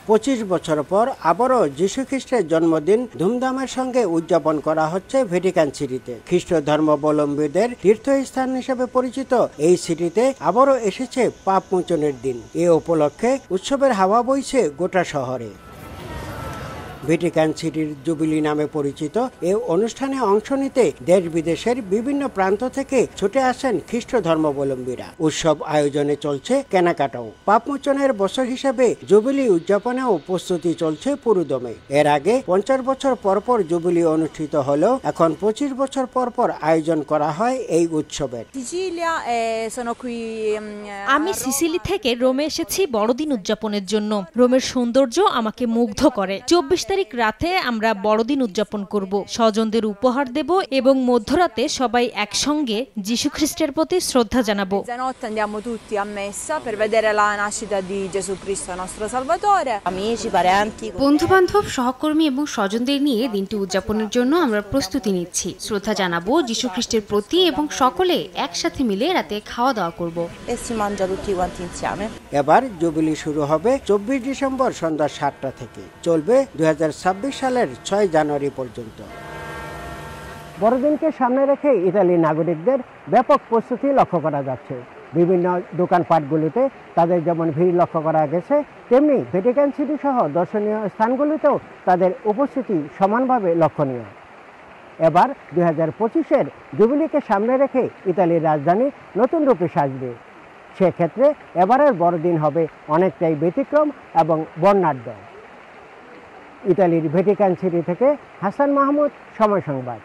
25 বছর পর আবারও যীশু খ্রিস্টের জন্মদিন ধুমধামের সঙ্গে উদযাপন করা হচ্ছে ভ্যাটিকান সিটিতে। খ্রিস্ট ধর্মাবলম্বীদের তীর্থস্থান হিসেবে পরিচিত এই সিটিতে আবারও এসেছে পাপ মোচনের দিন। এ উপলক্ষে উৎসবের হাওয়া বইছে গোটা শহরে। ভ্যাটিকান সিটির জুবিলি নামে পরিচিত এই অনুষ্ঠানে অংশ নিতে দেশ বিদেশের বিভিন্ন প্রান্ত থেকে ছুটে আসেন খ্রিস্ট ধর্মাবলম্বীরা। উৎসব আয়োজনে চলছে কেনাকাটাও। পাপমোচনের বছর হিসেবে জুবিলি উদযাপনেও প্রস্তুতি চলছে পুরোদমে। এর আগে 50 বছর পরপর জুবিলি অনুষ্ঠিত হলেও এখন 25 বছর পরপর আয়োজন করা হয় এই উৎসবের। আমি সিসিলি থেকে রোমে এসেছি বড়দিন উদযাপনের জন্য। রোমের সৌন্দর্য আমাকে মুগ্ধ করে। 24 তারিখ রাতে আমরা বড়দিন উদযাপন করব, স্বজনদের উপহার দেব এবং মধ্যরাতে সবাই একসঙ্গে যীশু খ্রিস্টের প্রতি শ্রদ্ধা জানাবো। বন্ধু-বান্ধব, সহকর্মী এবং স্বজনদের নিয়ে দিনটি উদযাপনের জন্য আমরা প্রস্তুতি নিচ্ছি। শ্রদ্ধা জানাবো যীশু খ্রিস্টের প্রতি এবং সকলে একসাথে মিলে রাতে খাওয়া দাওয়া করব। এবার জুবিলি শুরু হবে 24 ডিসেম্বর সন্ধ্যা 7টা থেকে, চলবে 2026 সালের 6 জানুয়ারি পর্যন্ত। বড়দিনকে সামনে রেখে ইতালির নাগরিকদের ব্যাপক প্রস্তুতি লক্ষ্য করা যাচ্ছে। বিভিন্ন দোকানপাটগুলিতে তাদের যেমন ভিড় লক্ষ্য করা গেছে, তেমনি ভ্যাটিকান সিটি সহ দর্শনীয় স্থানগুলিতেও তাদের উপস্থিতি সমানভাবে লক্ষণীয়। এবার 2025-এর জুবিলিকে সামনে রেখে ইতালির রাজধানী নতুন রূপে সাজবে। সেক্ষেত্রে এবারের বড়দিন হবে অনেকটাই ব্যতিক্রম এবং বর্ণাঢ্য। ইতালির ভ্যাটিকান সিটি থেকে হাসান মাহমুদ, সময় সংবাদ।